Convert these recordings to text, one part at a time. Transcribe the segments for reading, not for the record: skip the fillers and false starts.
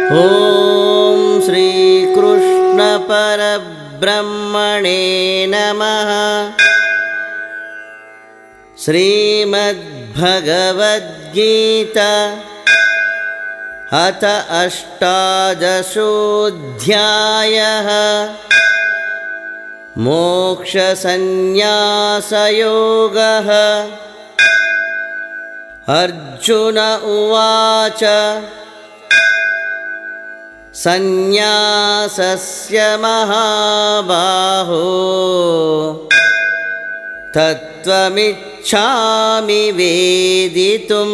ॐ श्रीकृष्ण परब्रह्मणे नमः। श्रीमद्भगवद्गीता अथ अष्टादशोऽध्यायः। मोक्षसंन्यासयोगः। अर्जुन उवाच संन्यासस्य महाबाहो तत्त्वमिच्छामि वेदितुं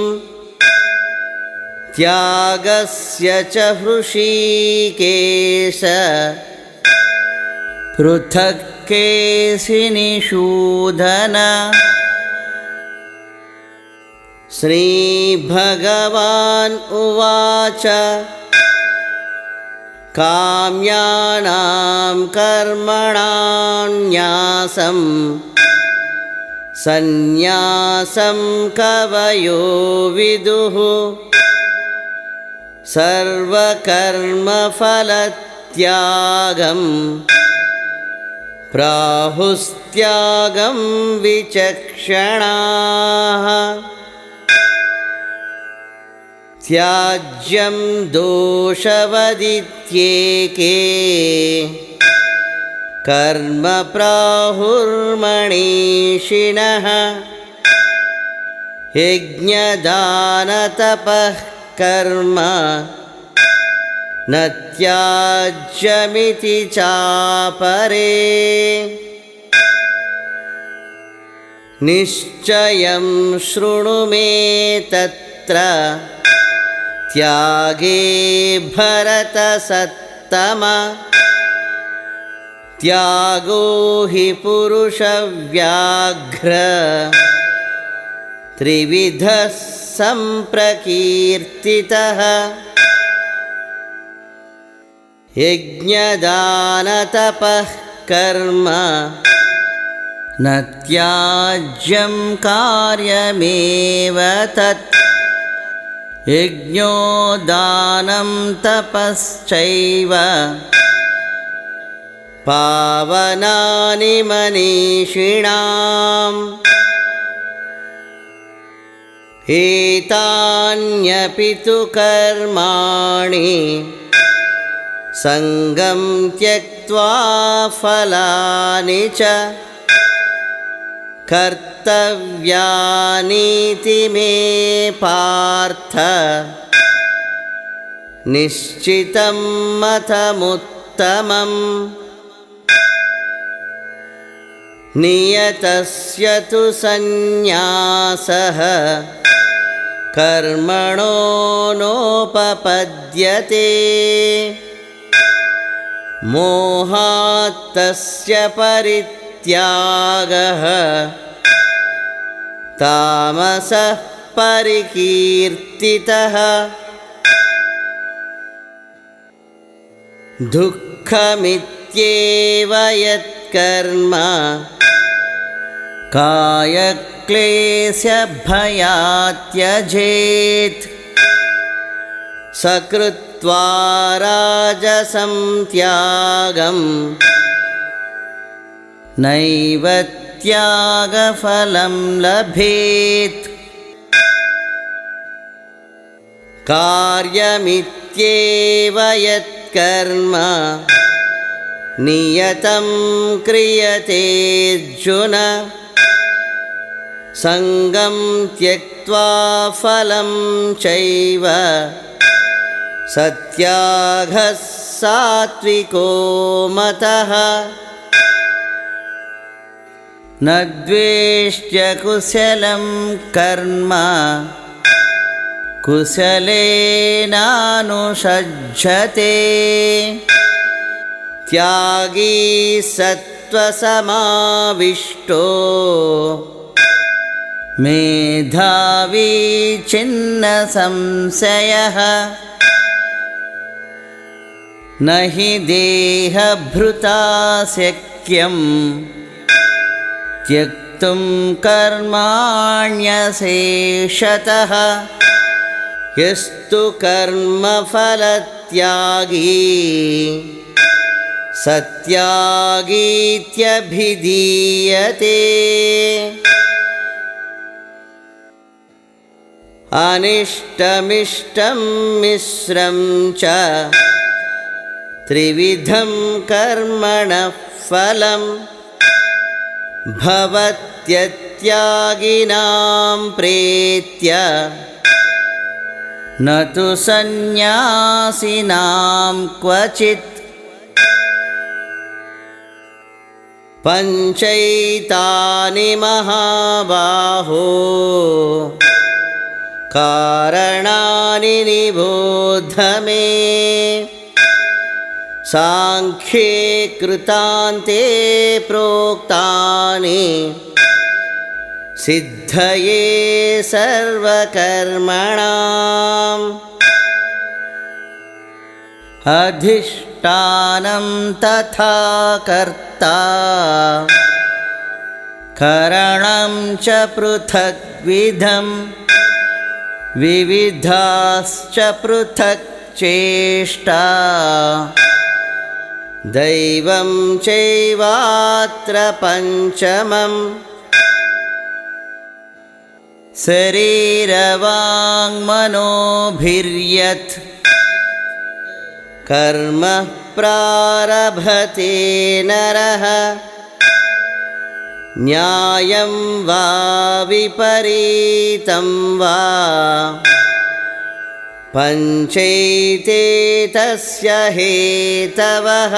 त्यागस्य च हृषीकेश पृथक् केशिनिषूदन। श्रीभगवान् उवाच काम्यानां कर्मणां न्यासं संन्यासं कवयो विदुः। सर्वकर्मफलत्यागं प्राहुस्त्यागं विचक्षणाः। त्याज्यं दोषवदित्येके कर्म प्राहुर्मणीषिणः। यज्ञदानतपः कर्म न त्याज्यमिति चापरे। निश्चयं शृणु मे तत्र त्यागे भरतसत्तम। त्यागो हि पुरुषव्याघ्र त्रिविधः सम्प्रकीर्तितः। यज्ञदानतपः कर्म न त्याज्यं कार्यमेव तत्। यज्ञो दानं तपश्चैव पावनानि मनीषिणाम्। एतान्यपि तु कर्माणि सङ्गं त्यक्त्वा फलानि च कर्तव्यानीति मे पार्थ। निश्चितं मतमुत्तमम्। नियतस्य तु संन्यासः कर्मणो नोपपद्यते। मोहात् तस्य परित्यागः तामसः परिकीर्तितः। दुःखमित्येव यत्कर्म कायक्लेशभयात् त्यजेत्। स कृत्वा राजसं त्यागं नैव त्यागफलं लभेत्। कार्यमित्येव यत्कर्म नियतं क्रियतेऽर्जुन। सङ्गं त्यक्त्वा फलं चैव सत्यागः सात्विको मतः। न द्वेष्ट्य कुशलं कर्म कुशलेनानुषज्यते। त्यागी सत्त्वसमाविष्टो मेधावी छिन्न संशयः। न हि देहभृता शक्यं त्यक्तुं कर्माण्यशेषतः। यस्तु कर्मफलत्यागी सत्यागीत्यभिधीयते। अनिष्टमिष्टं मिश्रं च त्रिविधं कर्मणः फलं भवत्यत्यागिनां प्रेत्य न तु सन्न्यासिनां क्वचित्। पञ्चैतानि महाबाहो कारणानि निबोध मे। सांख्ये कृतान्ते प्रोक्तानि सिद्धये सर्वकर्मणाम्। अधिष्ठानं तथा कर्ता करणं च पृथग्विधम् विविधाश्च पृथक् चेष्टा। दैवं चैवात्र पञ्चमम् शरीरवाङ्मनोभिर्यत् कर्म प्रारभते नरः न्यायं वा विपरीतं वा पञ्चैते तस्य हेतवः।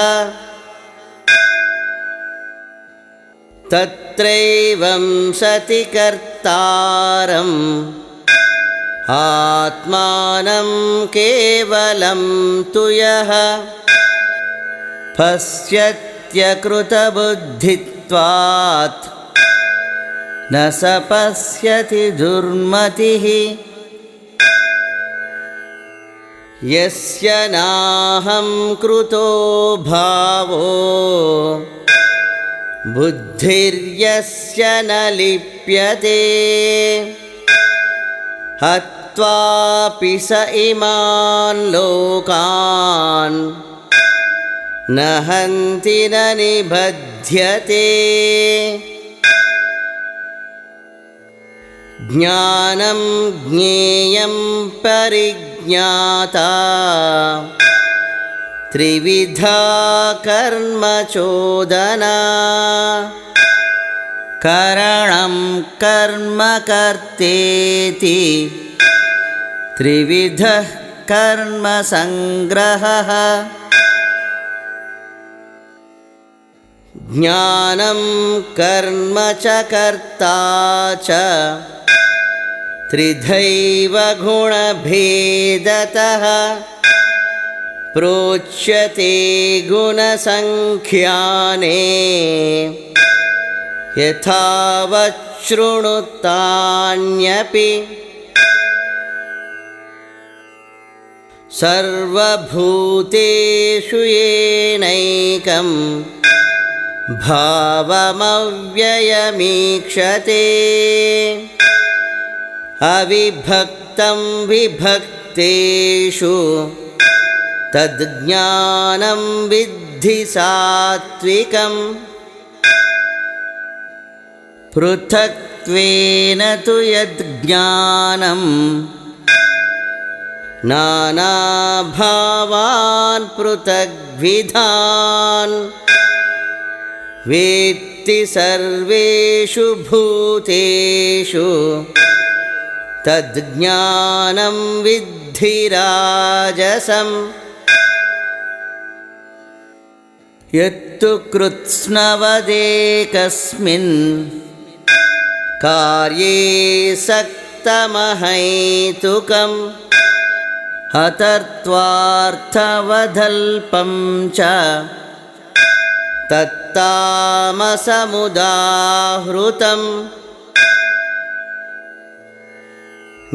तत्रैवं सति कर्तारम् आत्मानं केवलं तु यः पश्यत्यकृतबुद्धित्वात् न स पश्यति दुर्मतिः। यस्य नाहं कृतो भावो बुद्धिर्यस्य न लिप्यते हत्वापि स इमान् लोकान् न हन्ति न निबध्यते। ज्ञानं ज्ञेयं परिज्ञाता त्रिविधा कर्म चोदना। करणं कर्म कर्तेति त्रिविधः कर्म संग्रहः। ज्ञानं कर्म च कर्ता च त्रिधैव गुणभेदतः प्रोच्यते गुणसंख्याने यथावच्छृणुतान्यपि। सर्वभूतेषु येनैकं भावमव्ययमीक्षते अविभक्तं विभक्तेषु तज्ज्ञानं विद्धि सात्विकम्। पृथक्त्वेन तु यज्ज्ञानं नानाभावान् पृथग्विधान् वेत्ति सर्वेषु भूतेषु तज्ज्ञानं विद्धि राजसम्। यत्तु कृत्स्नवदेकस्मिन् कार्ये सक्तमहैतुकम् अतर्त्वार्थवदल्पं च तत्तामसमुदाहृतम्।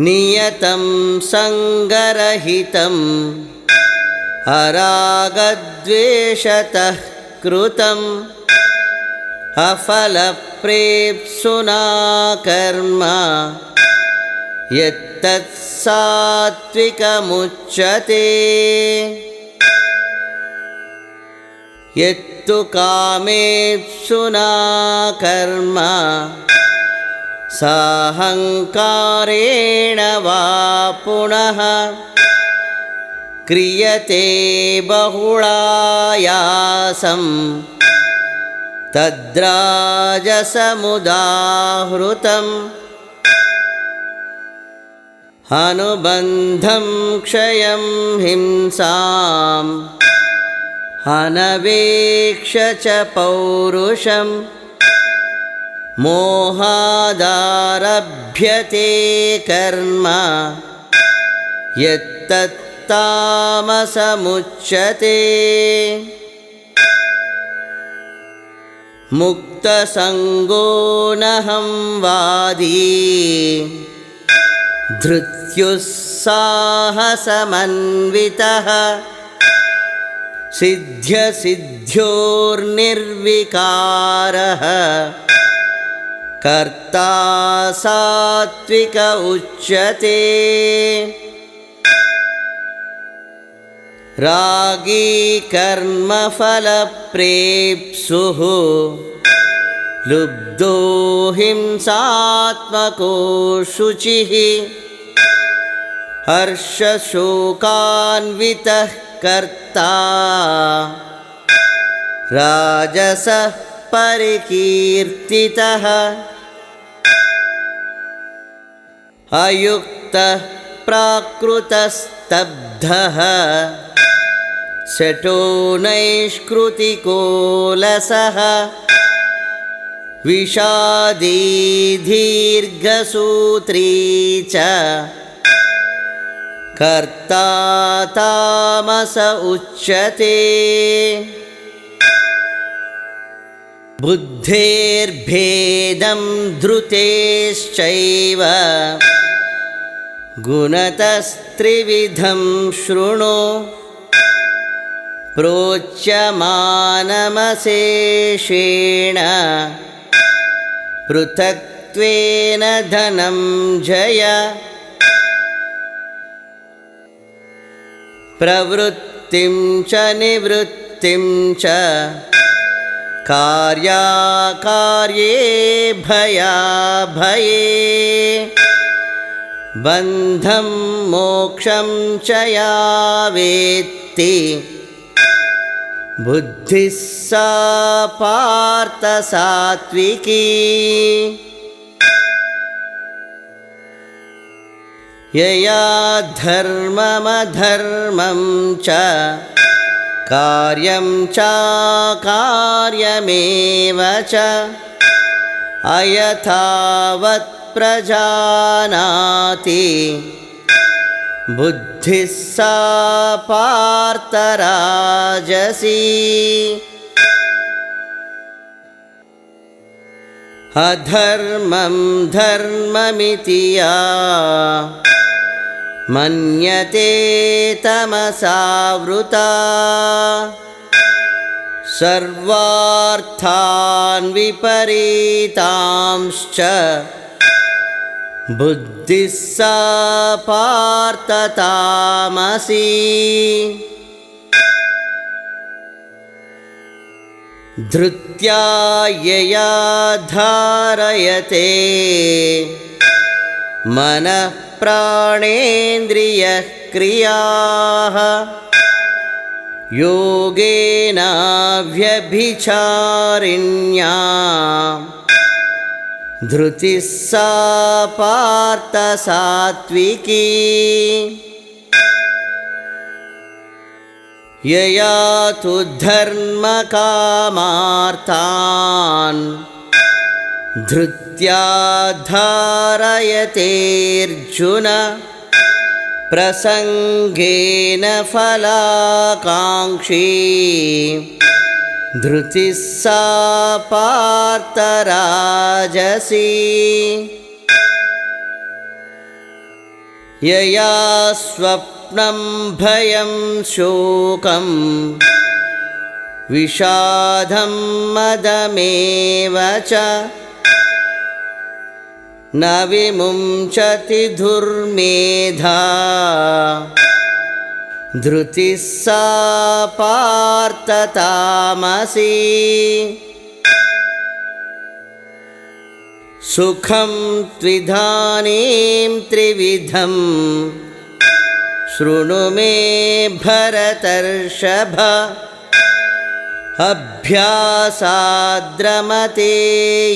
नियतं संगरहितं अरागद्वेषतः कृतम् अफलप्रेप्सुना कर्म यत्तत् सात्विकमुच्यते यत्तु कामेप्सुना कर्म साहंकारेण वा पुनः क्रियते बहुलायासं तद्राजसमुदाहृतम् अनुबन्धं क्षयं हिंसाम् अनवेक्ष्य च पौरुषं मोहादारभ्यते कर्म यत्तत्तामसमुच्यते मुक्तसङ्गो नहं वादी धृत्युत्साहसमन्वितः सिद्ध्यसिद्ध्योर्निर्विकारः कर्ता सात्विक उच्यते रागी कर्मफलप्रेप्सुः लुब्धो हिंसात्मको शुचिः हर्षशोकान्वितः कर्ता राजसः परिकीर्तितः अयुक्तः प्राकृतस्तब्धः शठो नैष्कृतिकोलसः विषादी दीर्घसूत्री च कर्ता तामस उच्यते बुद्धेर्भेदं धृतेश्चैव गुणतस्त्रिविधं शृणु प्रोच्यमानमशेषेण पृथक्त्वेन धनं जय प्रवृत्तिं च निवृत्तिं च कार्याकार्ये भयाभये बन्धं मोक्षं च या वेत्ति बुद्धिः सा पार्थ सात्विकी यया धर्ममधर्मं च कार्यं चाकार्यमेव च अयथावत् प्रजानाति बुद्धिः सा पार्थ राजसी अधर्मं धर्ममिति या मन्यते तमसावृता सर्वार्थान् विपरीतांश्च बुद्धिः सा पार्थ तामसी धृत्या यया धारयते मनः प्राणेन्द्रियः क्रियाः योगेनाव्यभिचारिण्या धृतिः सा पार्थ सात्विकी यया तु धर्मकामार्थान् धृत्या धारयतेऽर्जुन प्रसंगेन फलाकांक्षी धृतिः सा पार्थ राजसी यया स्वप्नं भयं शोकं विषादं मदमेव च न विमुञ्चति दुर्मेधा धृतिः सा पार्थ तामसी सुखं त्विदानीं त्रिविधं शृणु मे भरतर्षभ अभ्यासाद्रमते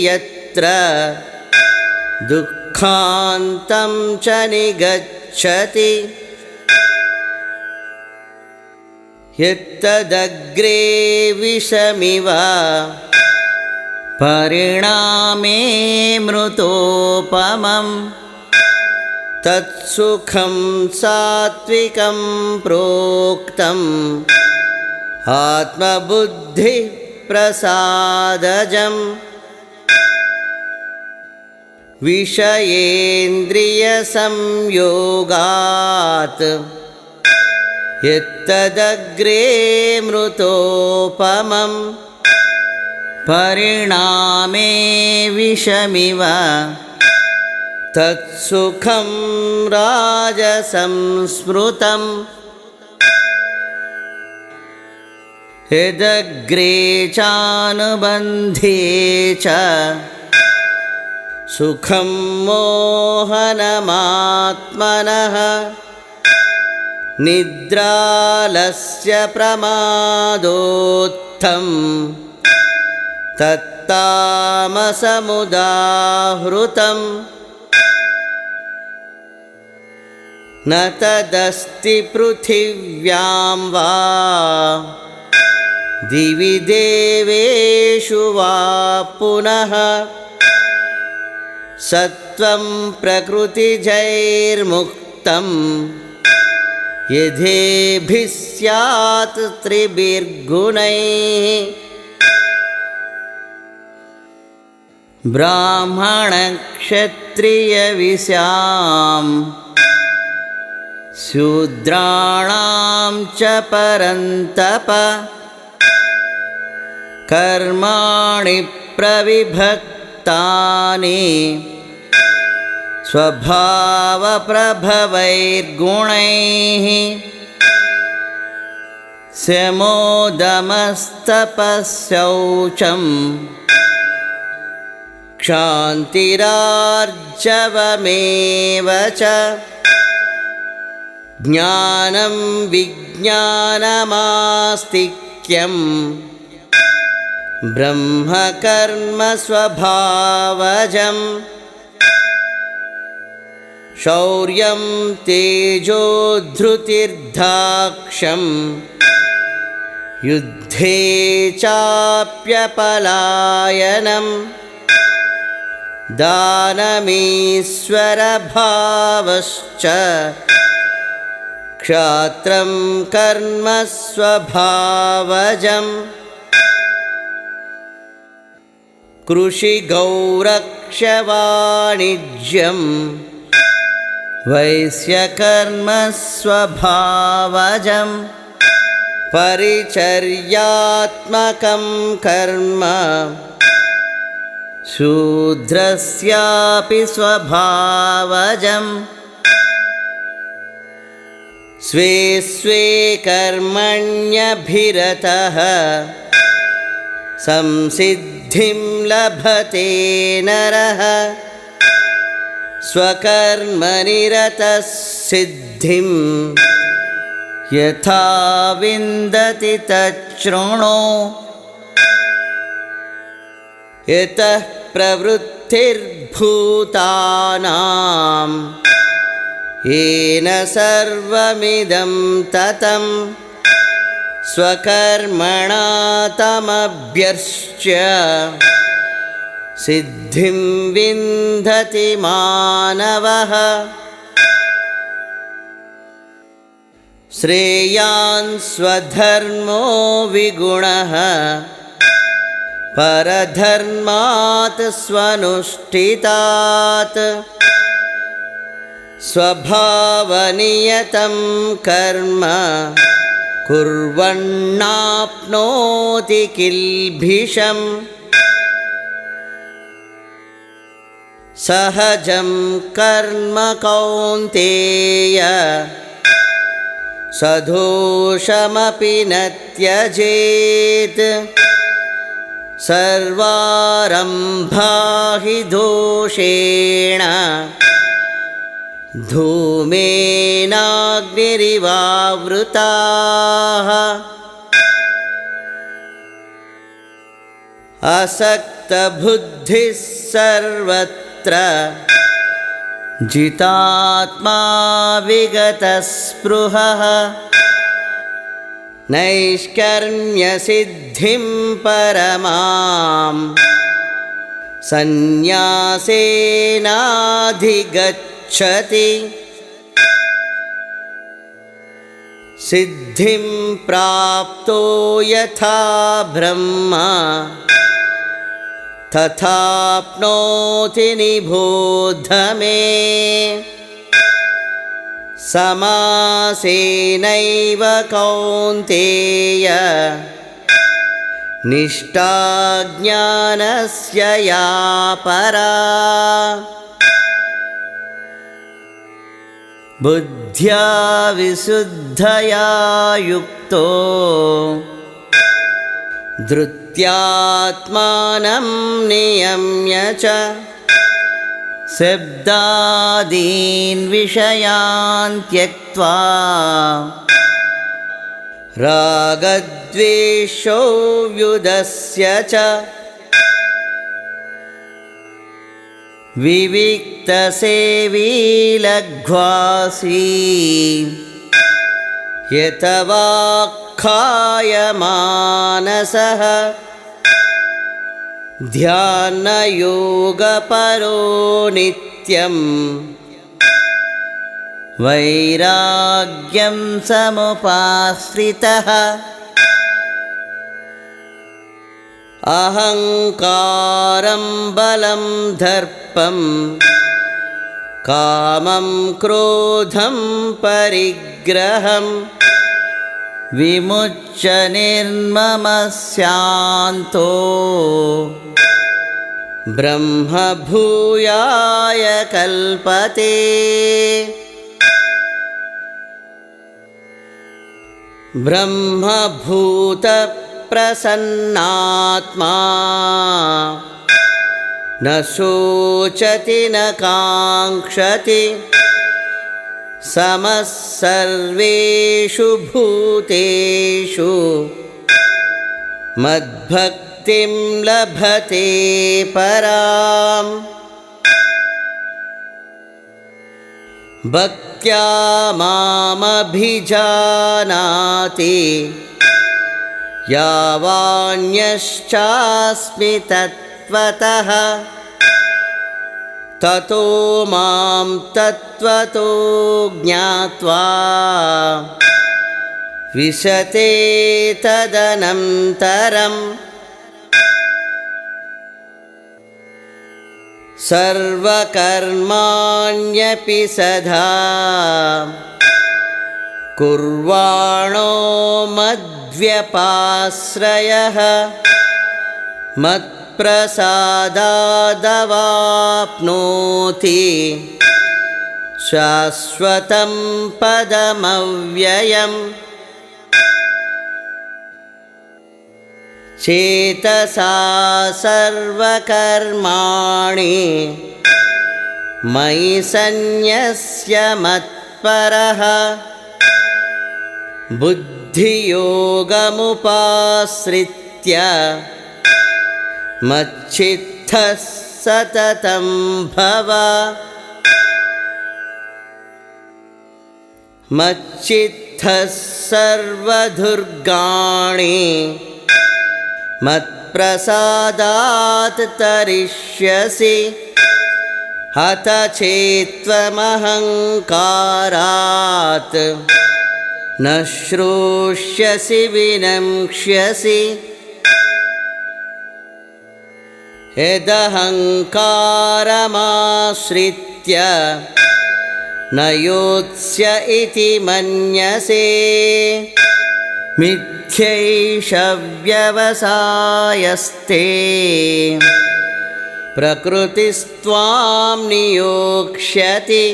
यत्र दुःखान्तं च निगच्छति यत्तदग्रे विषमिव परिणामे मृतोपमं तत्सुखं सात्विकं प्रोक्तम् आत्मबुद्धिप्रसादजम् विषयेन्द्रियसंयोगात् यत्तदग्रे मृतोपमं परिणामे विषमिव तत्सुखं राजसंस्मृतम् यदग्रे चानुबन्धे च सुखं मोहनमात्मनः निद्रालस्य प्रमादोत्थं तत्तामसमुदाहृतं न तदस्ति पृथिव्यां वा दिवि देवेषु वा पुनः सत्वं प्रकृतिजैर्मुक्तं यथेभिः स्यात् त्रिभिर्गुणैः ब्राह्मणक्षत्रियविशां शूद्राणां च परन्तप कर्माणि प्रविभक्तानि स्वभावप्रभवैर्गुणैः शमोदमस्तपःशौचं क्षान्तिरार्जवमेव च ज्ञानं विज्ञानमास्तिक्यम् ब्रह्मकर्म स्वभावजम् शौर्यं तेजो धृतिर्दाक्ष्यं युद्धे चाप्यपलायनं दानमीश्वरभावश्च क्षात्रं कर्म स्वभावजम् कृषिगौरक्ष्यवाणिज्यं वैश्यकर्म स्वभावजं परिचर्यात्मकं कर्म शूद्रस्यापि स्वभावजम् स्वे स्वे कर्मण्यभिरतः संसिद्धिं लभते नरः स्वकर्मनिरतः सिद्धिं यथा विन्दति तच्छृणु यतः प्रवृत्तिर्भूतानां येन सर्वमिदं ततं स्वकर्मणा तमभ्यर्च्य सिद्धिं विन्दति मानवः श्रेयान् स्वधर्मो विगुणः परधर्मात् स्वनुष्ठितात् स्वभावनियतं कर्म कुर्वन्नाप्नोति किल्बिषम् सहजं कर्म कौन्तेय सदोषमपि न त्यजेत् सर्वारम्भा हि दोषेण धूमेनाग्निरिवावृताः असक्तबुद्धिः सर्वत्र जितात्मा विगतस्पृहः नैष्कर्म्यसिद्धिं परमां सन्न्यासेनाधिगच्छति सिद्धिं प्राप्तो यथा ब्रह्मा तथाप्नोति निबोध मे समासेनैव कौन्तेय निष्ठा ज्ञानस्य या परा बुद्ध्या विशुद्धया युक्तो धृत्यात्मानं नियम्य च शब्दादीन् विषयान् त्यक्त्वा रागद्वेषौ व्युदस्य च विविक्तसेवी लघ्वासी यतवाक्कायमानसः ध्यानयोगपरो नित्यं वैराग्यं समुपाश्रितः अहङ्कारं बलं दर्पं कामं क्रोधं परिग्रहं विमुच्य निर्ममस्यान्तो ब्रह्मभूयाय कल्पते ब्रह्मभूतप्रसन्नात्मा न शोचति न काङ्क्षति समः सर्वेषु भूतेषु मद्भक्तिं लभते पराम् भक्त्या मामभिजानाति यावान्यश्चास्मि तत्त्वतः ततो मां तत्त्वतो ज्ञात्वा विशते तदनन्तरम् सर्वकर्माण्यपि सदा कुर्वाणो मद्व्यपाश्रयः मत्प्रसादादवाप्नोति शाश्वतं पदमव्ययम् चेतसा सर्वकर्माणि मयि सन्न्यस्य मत्परः बुद्धियोगमुपाश्रित्य मच्चित्तः सततं भव मच्चित्तः सर्वदुर्गाणि मत्प्रसादात् तरिष्यसि हत चेत्त्वमहङ्कारात् न श्रोष्यसि विनक्ष्यसि यदहङ्कारमाश्रित्य न योत्स्य इति मन्यसे मिथ्यैष व्यवसायस्ते प्रकृतिस्त्वां नियोक्ष्यति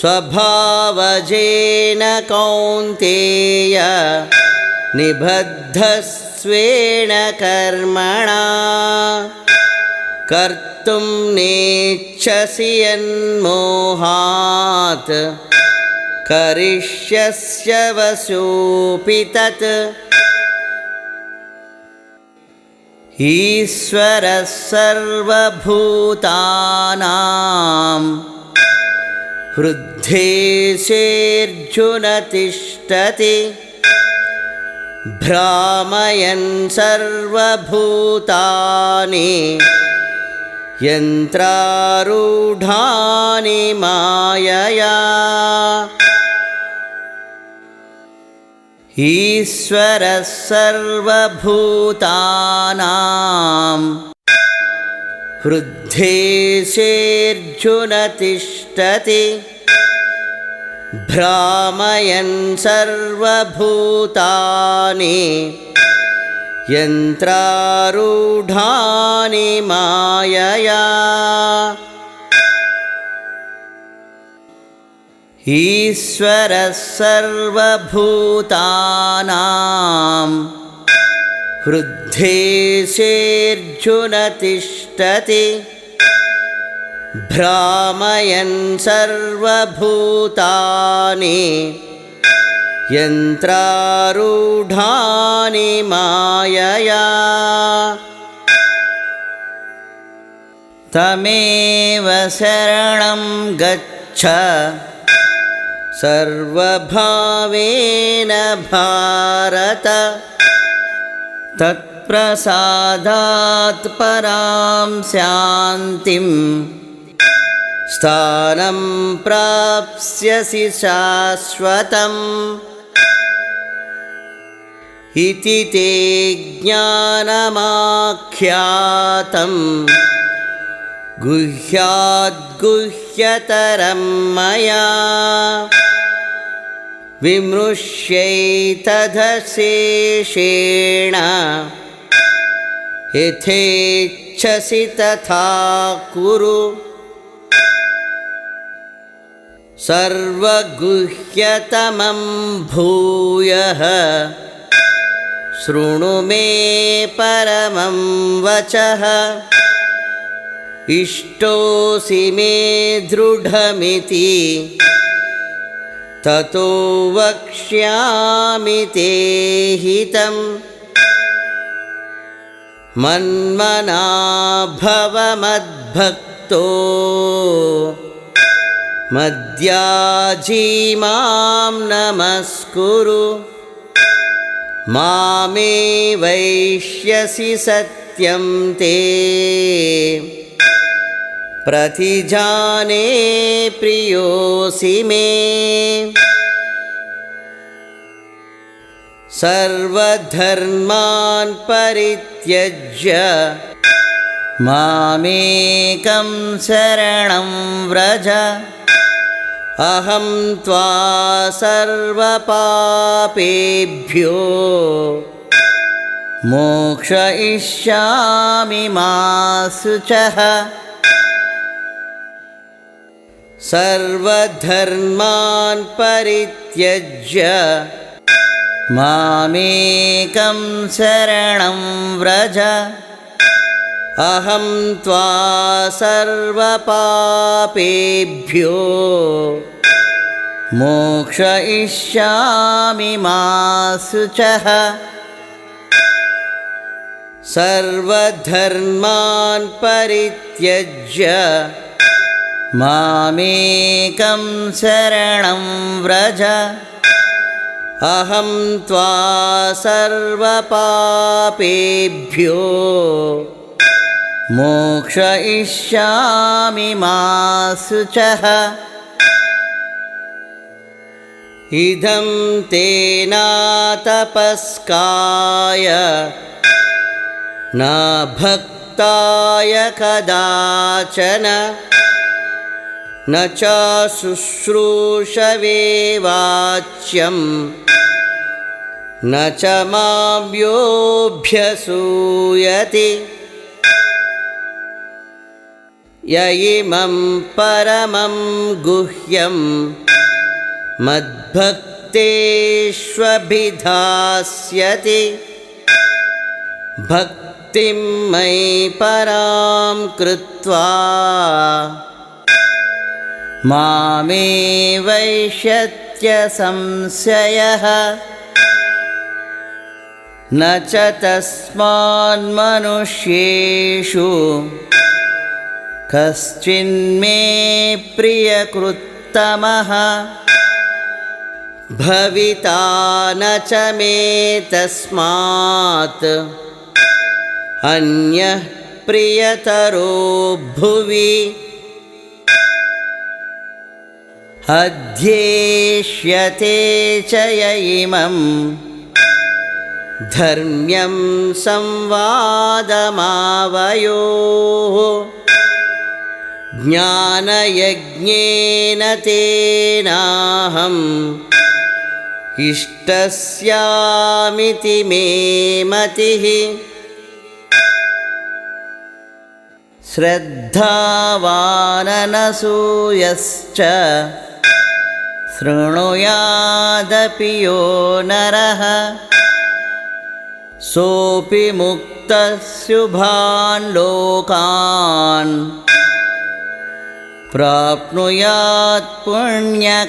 स्वभावजेन कौन्तेय निबद्धस्वेन कर्मणा कर्तुं नेच्छसि यन्मोहात् करिष्यस्य वशोऽपि तत् ईश्वरः सर्वभूतानां हृद्देशेऽर्जुन तिष्ठति भ्रामयन् सर्वभूतानि यन्त्रारूढानि मायया ईश्वरः सर्वभूतानां हृद्देशेऽर्जुन तिष्ठति भ्रामयन् सर्वभूतानि यन्त्रारूढानि मायया ईश्वरः सर्वभूतानां हृद्देशेऽर्जुन तिष्ठति भ्रामयन् सर्वभूतानि यन्त्रारूढानि मायया तमेव शरणं गच्छ सर्वभावेन भारत तत्प्रसादात् परां शान्तिं स्थानं प्राप्स्यसि शाश्वतम् इति ते ज्ञानमाख्यातं गुह्याद्गुह्यतरं मया विमृश्यैतदशेषेण यथेच्छसि तथा कुरु सर्वगुह्यतमं भूयः शृणु मे परमं वचः इष्टोऽसि मे दृढमिति ततो वक्ष्यामि ते हितं मन्मना भव मद्भक्तो मद्याजी मां नमस्कुरु मामे वैष्यसि सत्यं ते प्रतिजाने प्रियोऽसि मे सर्वधर्मान् परित्यज्य मामेकं शरणं व्रज अहं त्वा सर्वपापेभ्यो मोक्षयिष्यामि मा शुचः सर्वधर्मान् परित्यज्य मामेकं शरणं व्रज अहं त्वा सर्वपापेभ्यो मोक्षयिष्यामि मा शुचः सर्वधर्मान् परित्यज्य मामेकं शरणं व्रज अहं त्वा सर्वपापेभ्यो मोक्षयिष्यामि मा शुचः इदं ते नातपस्काय न भक्ताय कदाचन न च शुश्रूषवे वाच्यं न च माम्योऽभ्यसूयति य इमं परमं गुह्यं मद्भक्तेष्वभिधास्यति भक्तिं मयि परां कृत्वा मामे वैष्यत्य संशयः न च तस्मान्मनुष्येषु कश्चिन्मे प्रियकृत्तमः भविता न च मे तस्मात् अन्यः प्रियतरो भुवि अध्येष्यते च य इमं धर्म्यं संवादमावयोः ज्ञानयज्ञेन तेनाहम् इष्टस्यामिति मे मतिः श्रद्धावाननसूयश्च शृणुयादपि यो नरः सोऽपि मुक्तः शुभान् लोकान् प्राप्नुयात् पुण्यकर्मणाम्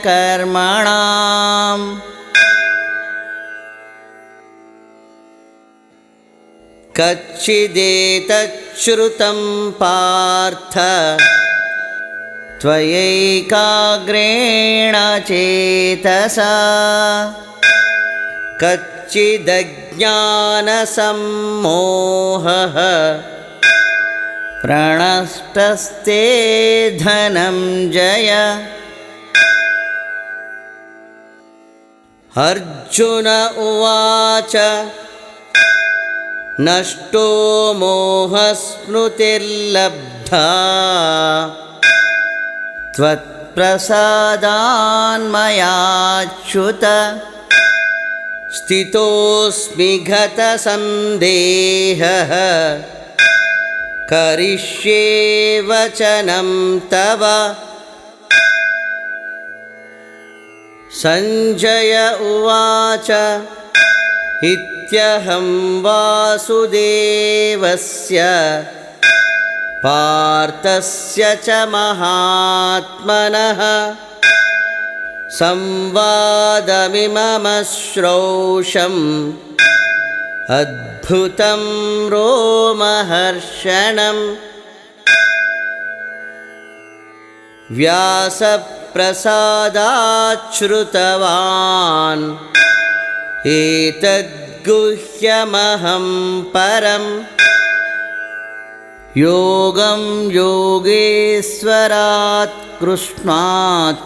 कच्चिदेतच्छ्रुतं पार्थ त्वयैकाग्रेण चेतसा कच्चिदज्ञानसम्मोहः प्रणष्टस्ते धनञ्जय अर्जुन उवाच नष्टो मोहस्मृतिर्लब्धा त्वत्प्रसादान्मयाच्युत स्थितोऽस्मि गतसन्देहः करिष्ये वचनं तव सञ्जय उवाच इत्यहं वासुदेवस्य पार्थस्य च महात्मनः संवादमिममश्रौषम् अद्भुतं रोमहर्षणम् व्यासप्रसादाच्छ्रुतवान् एतद्गुह्यमहं परं योगं योगेश्वरात् कृष्णात्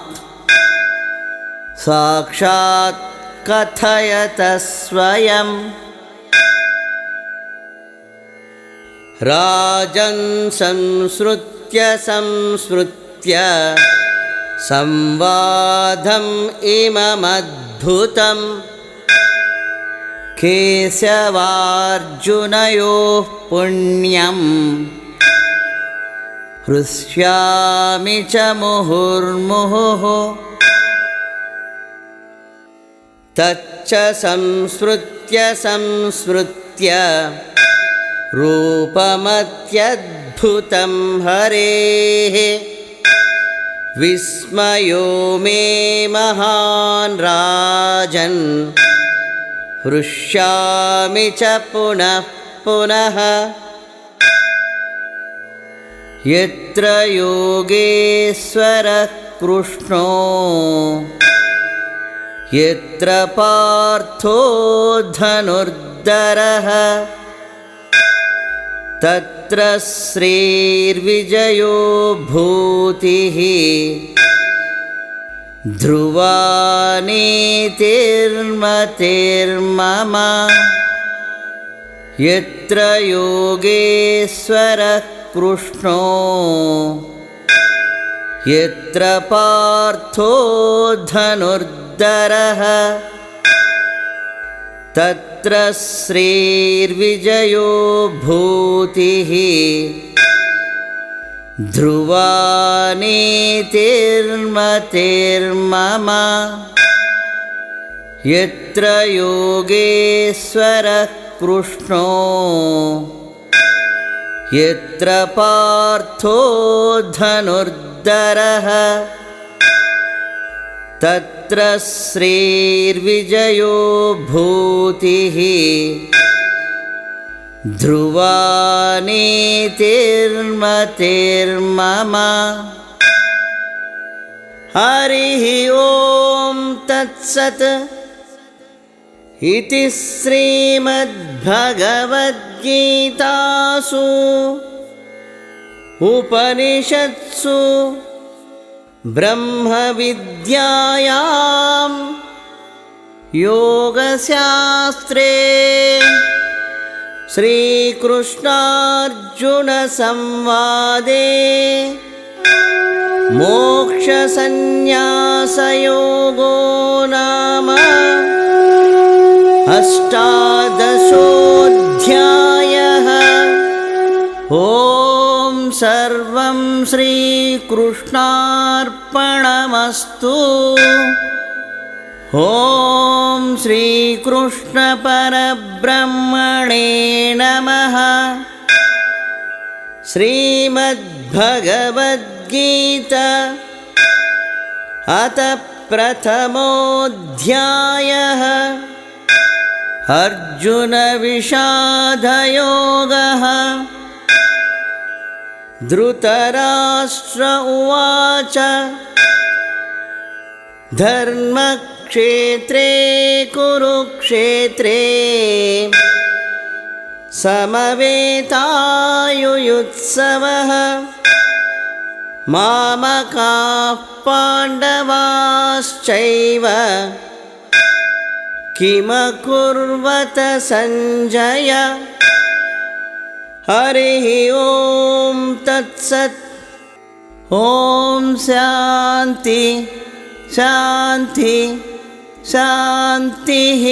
साक्षात् कथयत स्वयं राजन् संसृत्य संवादम् इममद्भुतं केशवार्जुनयोः पुण्यं हृष्यामि च मुहुर्मुहुः तच्च संस्मृत्य रूपमत्यद्भुतं हरेः विस्मयो मे महान् राजन् हृष्यामि च पुनः पुनः यत्र योगेश्वरः कृष्णो यत्र पार्थो धनुर्धरः तत्र श्रीर्विजयो भूतिः ध्रुवा नीतिर्मतिर्मम यत्र योगेश्वरः कृष्णो यत्र पार्थो धनुर्धरः तत्र श्रीर्विजयो भूतिः ध्रुवा नीतिर्मतिर्मम यत्र योगेश्वरः कृष्णो यत्र पार्थो धनुर्धरः तत्र श्रीर्विजयो भूतिः ध्रुवा नीतिर्मतिर्मम हरिः ओं तत्सत् इति श्रीमद्भगवद्गीतासु उपनिषत्सु ब्रह्मविद्यायां योगशास्त्रे श्रीकृष्णार्जुनसंवादे मोक्षसंन्यासयोगो नाम अष्टादशोऽध्यायः। ॐ सर्वं श्रीकृष्णार्पणमस्तु। ॐ श्रीकृष्णपरब्रह्मणे नमः। श्रीमद्भगवद्गीता अथ प्रथमोऽध्यायः। अर्जुनविषादयोगः। धृतराष्ट्र उवाच धर्मक्षेत्रे कुरुक्षेत्रे समवेतायुयुत्सवः मामकाः पाण्डवाश्चैव किमकुर्वत सञ्जय। हरिः ओं तत्सत्। ॐ शान्ति शान्ति शान्तिः।